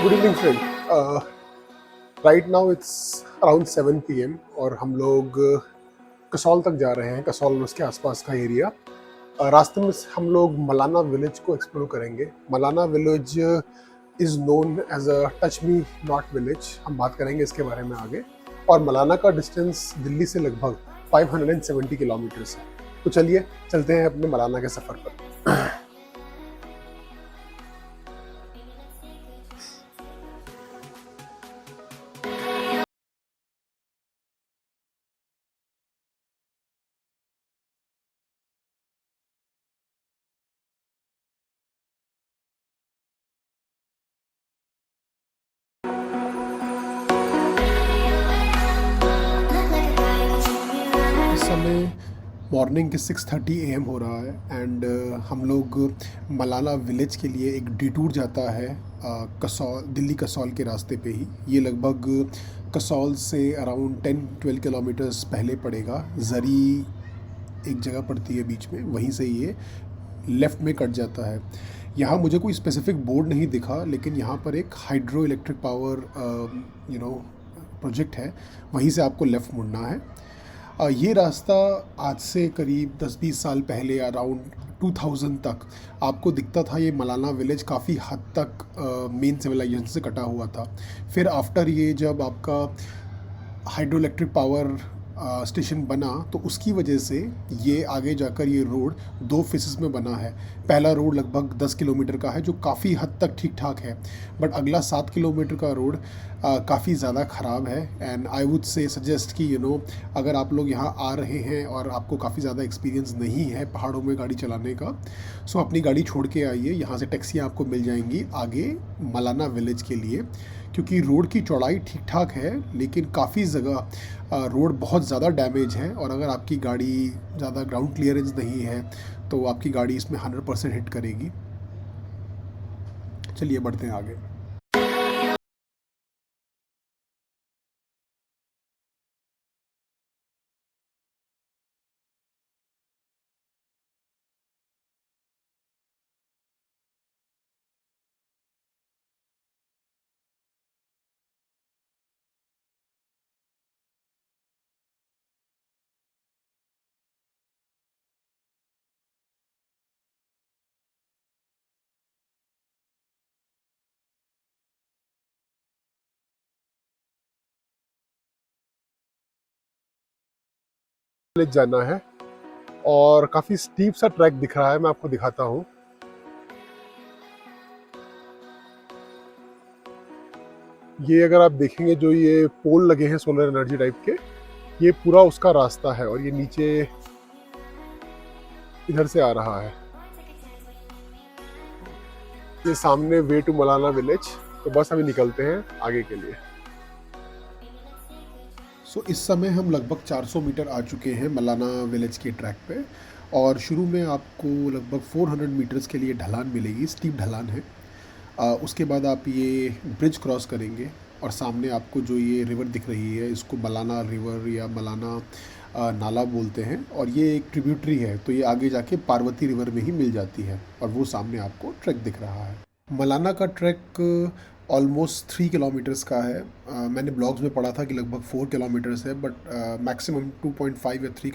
Good evening friend. Right now it's around 7 PM और हम लोग कसौल तक जा रहे हैं। कसौल और उसके आसपास का एरिया। रास्ते में हम लोग मलाना विलेज को एक्सप्लोर करेंगे। Malana village is known as a touch me not village. हम बात करेंगे इसके बारे में आगे। और मलाना का डिस्टेंस दिल्ली से लगभग 570 किलोमीटर्स है। तो चलिए चलते हैं अपने मलाना के सफ़र पर। इस समय मॉर्निंग के 6:30 AM हो रहा है एंड हम लोग मलाना विलेज के लिए एक डिटूर जाता है कसौल, दिल्ली कसौल के रास्ते पे ही। ये लगभग कसौल से अराउंड 10-12 किलोमीटर्स पहले पड़ेगा। जरी एक जगह पड़ती है बीच में, वहीं से ये लेफ़्ट में कट जाता है। यहाँ मुझे कोई स्पेसिफिक बोर्ड नहीं दिखा, लेकिन यहाँ पर एक हाइड्रो इलेक्ट्रिक पावर प्रोजेक्ट है, वहीं से आपको लेफ़्ट मुड़ना है। ये रास्ता आज से करीब 10-20 साल पहले अराउंड 2000 तक आपको दिखता था। ये मलाना विलेज काफ़ी हद तक मेन सिविलाइजेशन से कटा हुआ था। फिर आफ्टर ये जब आपका हाइड्रो इलेक्ट्रिक पावर स्टेशन बना, तो उसकी वजह से ये आगे जाकर ये रोड दो फेसेस में बना है। पहला रोड लगभग 10 किलोमीटर का है, जो काफ़ी हद तक ठीक ठाक है, बट अगला 7 किलोमीटर का रोड काफ़ी ज़्यादा ख़राब है। And I would say suggest कि अगर आप लोग यहाँ आ रहे हैं और आपको काफ़ी ज़्यादा एक्सपीरियंस नहीं है पहाड़ों में गाड़ी चलाने का, सो अपनी गाड़ी छोड़ के आइए। यहाँ से टैक्सियाँ आपको मिल जाएंगी आगे मलाना विलेज के लिए, क्योंकि रोड की चौड़ाई ठीक ठाक है, लेकिन काफ़ी जगह रोड बहुत ज़्यादा डैमेज है। और अगर आपकी गाड़ी ज़्यादा ग्राउंड क्लियरेंस नहीं है तो आपकी गाड़ी इसमें 100% हिट करेगी। चलिए बढ़ते हैं आगे। विलेज जाना है और काफ़ी स्टीप सा ट्रैक दिख रहा है, मैं आपको दिखाता हूँ। ये अगर आप देखेंगे, जो ये पोल लगे हैं सोलर एनर्जी टाइप के, ये पूरा उसका रास्ता है और ये नीचे इधर से आ रहा है। ये सामने वे टू मलाना विलेज। तो बस अभी निकलते हैं आगे के लिए। सो इस समय हम लगभग 400 मीटर आ चुके हैं मलाना विलेज के ट्रैक पे। और शुरू में आपको लगभग 400 मीटर्स के लिए ढलान मिलेगी, स्टीप ढलान है। उसके बाद आप ये ब्रिज क्रॉस करेंगे और सामने आपको जो ये रिवर दिख रही है, इसको मलाना रिवर या मलाना नाला बोलते हैं। और ये एक ट्रिब्यूटरी है, तो ये आगे जाके पार्वती रिवर में ही मिल जाती है। और वो सामने आपको ट्रैक दिख रहा है। मलाना का ट्रैक ऑलमोस्ट 3 किलोमीटर्स का है। मैंने ब्लॉग्स में पढ़ा था कि लगभग 4 किलोमीटर्स है, बट मैक्सिमम 2.5 या 3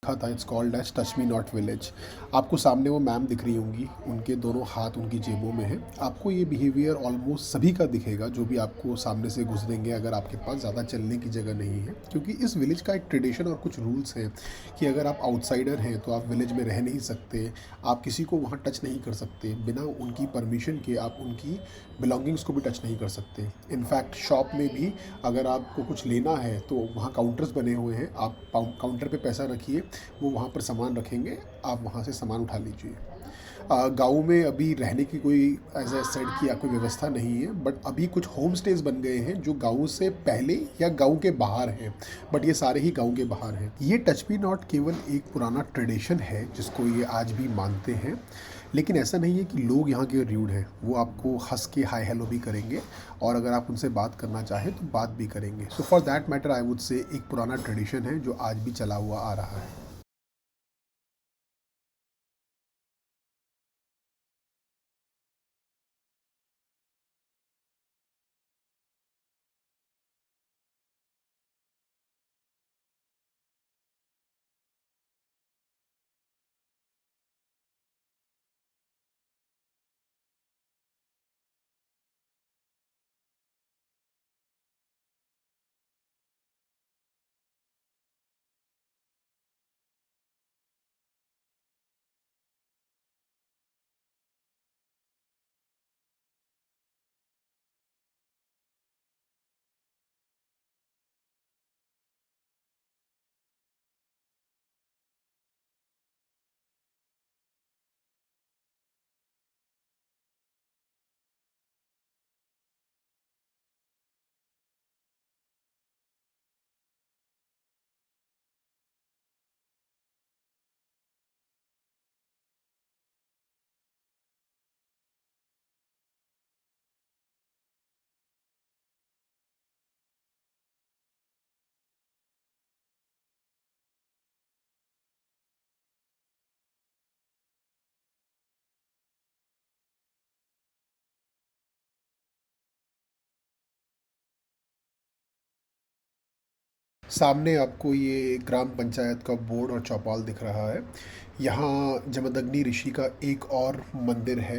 लिखा था it's called as touch me not village. आपको सामने वो मैम दिख रही होंगी, उनके दोनों हाथ उनकी जेबों में हैं। आपको ये बिहेवियर ऑलमोस्ट सभी का दिखेगा जो भी आपको सामने से गुजरेंगे, अगर आपके पास ज़्यादा चलने की जगह नहीं है। क्योंकि इस विलेज का एक ट्रेडिशन और कुछ रूल्स हैं कि अगर आप आउटसाइडर हैं तो आप विलेज में रह नहीं सकते, आप किसी को वहाँ टच नहीं कर सकते, बिना उनकी परमिशन के आप उनकी बिलोंगिंग्स को भी टच नहीं कर सकते। इनफैक्ट शॉप में भी अगर आपको कुछ लेना है तो वहाँ काउंटर्स बने हुए हैं, आप काउंटर पे पैसा रखिए, वो वहाँ पर सामान रखेंगे, आप वहाँ से सामान उठा लीजिए। गाँव में अभी रहने की कोई एज ए सेड की कोई व्यवस्था नहीं है, बट अभी कुछ होम स्टेज बन गए हैं जो गाँव से पहले या गाँव के बाहर हैं, बट ये सारे ही गाँव के बाहर हैं। ये टच मी नॉट केवल एक पुराना ट्रेडिशन है जिसको ये आज भी मानते हैं, लेकिन ऐसा नहीं है कि लोग यहाँ के र्यूड हैं। वो आपको हंस के हाय हेलो भी करेंगे और अगर आप उनसे बात करना चाहें तो बात भी करेंगे। So for that matter I would say एक पुराना ट्रेडिशन है जो आज भी चला हुआ आ रहा है। सामने आपको ये ग्राम पंचायत का बोर्ड और चौपाल दिख रहा है। यहाँ जमदग्नि ऋषि का एक और मंदिर है।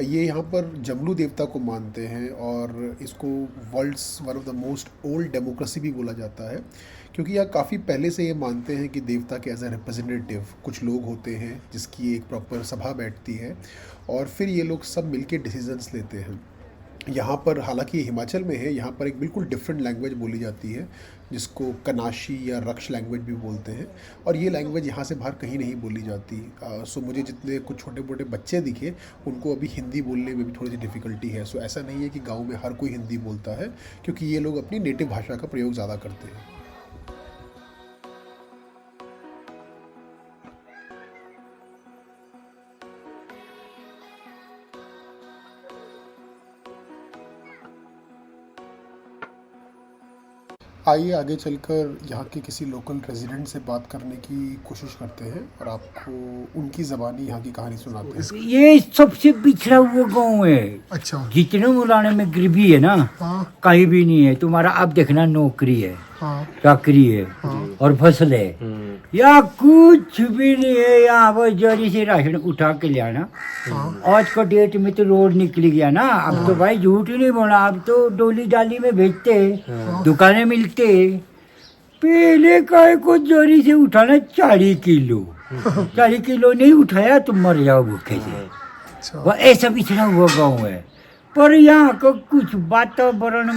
ये यहाँ पर जमलू देवता को मानते हैं और इसको world's one of the most old democracy भी बोला जाता है, क्योंकि यहाँ काफ़ी पहले से ये मानते हैं कि देवता के एज ए रिप्रेजेंटेटिव कुछ लोग होते हैं जिसकी एक प्रॉपर सभा बैठती है और फिर ये लोग सब मिलके डिसीजंस लेते हैं। यहाँ पर हालांकि ये हिमाचल में है, यहाँ पर एक बिल्कुल डिफरेंट लैंग्वेज बोली जाती है जिसको कनाशी या रक्ष लैंग्वेज भी बोलते हैं, और ये लैंग्वेज यहाँ से बाहर कहीं नहीं बोली जाती। सो मुझे जितने कुछ छोटे मोटे बच्चे दिखे उनको अभी हिंदी बोलने में भी थोड़ी सी डिफ़िकल्टी है। सो ऐसा नहीं है कि गाँव में हर कोई हिंदी बोलता है, क्योंकि ये लोग अपनी नेटिव भाषा का प्रयोग ज़्यादा करते हैं। आइए आगे चलकर यहाँ के किसी लोकल रेजिडेंट से बात करने की कोशिश करते हैं और आपको उनकी ज़बानी यहाँ की कहानी सुनाते हैं। ये सबसे पिछड़ा हुआ गांव है। अच्छा। जितने मुलाने में गरीबी है ना, हाँ कहीं भी नहीं है। तुम्हारा अब देखना नौकरी है, हाँ चाकरी है और फसल है, या कुछ भी नहीं है। यहाँ पर जरी से राशन उठा के ले आना। आज का डेट में तो रोड निकल गया ना, अब तो भाई झूठ ही नहीं बोला, अब तो डोली डाली में भेजते, दुकानें मिलते। पहले काय को जरी से उठाना 40 किलो 40 किलो नहीं उठाया तो मर जाओ भूखे से। वह ऐसा पिछड़ा हुआ गाँव है। पर यहाँ का कुछ वातावरण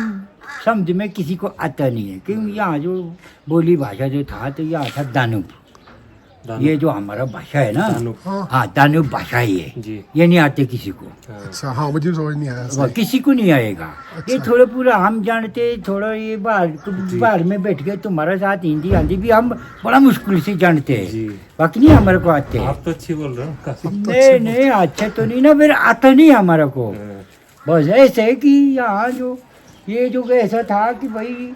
समझ में किसी को आता नहीं है, क्योंकि यहाँ जो बोली भाषा जो था तो यहाँ था दानूब। ये जो हमारा भाषा है ना, हाँ दानूब भाषा ही है। ये नहीं आते किसी को। अच्छा, हाँ मुझे समझ नहीं आया। वह किसी को नहीं आएगा। ये थोड़ा पूरा हम जानते, थोड़ा ये बाहर में बैठ के तुम्हारे साथ हिंदी आंधी भी हम बड़ा मुश्किल से जानते हैं, बाकी नहीं हमारे को आते हैं। आप तो अच्छी बोल रहे हो। नहीं अच्छा तो नहीं ना, फिर आता नहीं हमारा को। बस ऐसे है कि यहाँ जो ये जो ऐसा था कि भाई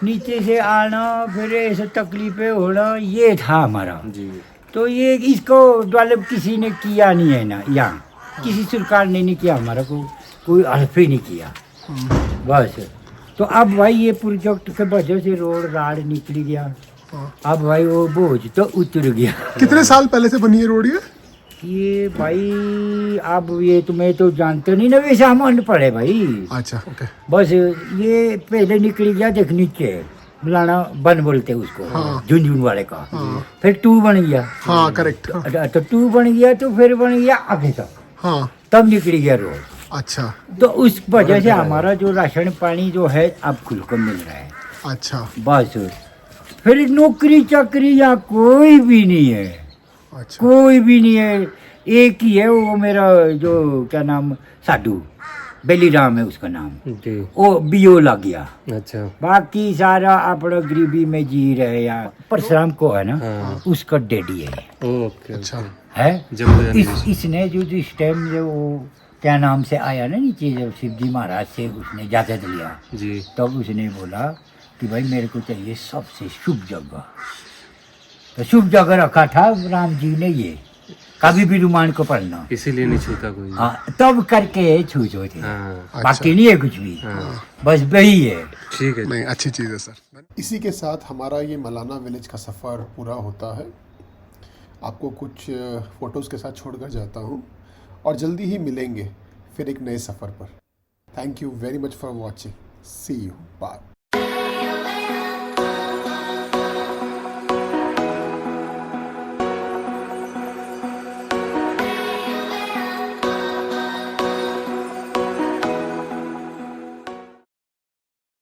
नीचे से आना, फिर ऐसा तकलीफें होना, ये था हमारा जी। तो ये इसको डेवलप किसी ने किया नहीं है ना, यहाँ किसी सरकार ने नहीं किया, हमारा को कोई हेल्प ही नहीं किया। बस तो अब भाई ये प्रोजेक्ट के वजह से रोड राड निकल गया, अब भाई वो बोझ तो उतर गया। कितने साल पहले से बनी है रोड ये भाई अब ये तुम्हें तो जानते नहीं ना, वैसे हम अनपढ़ है भाई। अच्छा ओके। बस ये पहले निकल गया देख नीचे, मलाना बन बोलते उसको, हाँ। झुंझुन वाले का। फिर टू बन गया। हाँ करेक्ट। तो टू बन गया तो फिर बन गया आगे तक, हाँ तब निकल गया रोड। अच्छा तो उस वजह से हमारा जो राशन पानी जो है अब खुलकर मिल रहा है। अच्छा बस फिर नौकरी चाकरी या कोई भी नहीं है, अच्छा कोई भी नहीं है। एक ही है वो मेरा जो क्या नाम, साधु बेलीराम है उसका नाम, जी। वो बीओ लग गया। अच्छा। बाकी सारा अपना गरीबी में जी रहे या परशुराम को है ना, हाँ। उसका डैडी है। ओके। अच्छा है जब इसने जो इस टाइम जो वो क्या नाम से आया ना नीचे, जब शिव जी महाराज से उसने इजाजत लिया, जी। तब उसने बोला कि भाई मेरे को चाहिए सबसे शुभ जगह। तो शुभ जगह रखा था राम जी ने, ये कभी भी रुमान को पढ़ना, इसीलिए नहीं छूता कोई। हाँ तब करके छूझो थे। हाँ। बाकी नहीं है कुछ भी, हाँ। बस वही है। ठीक है। नहीं अच्छी चीज़ है सर। इसी के साथ हमारा ये मलाना विलेज का सफ़र पूरा होता है। आपको कुछ फ़ोटोज़ के साथ छोड़कर जाता हूँ और जल्दी ही मिलेंगे फिर एक नए सफ़र पर। Thank you very much for watching. See you bye.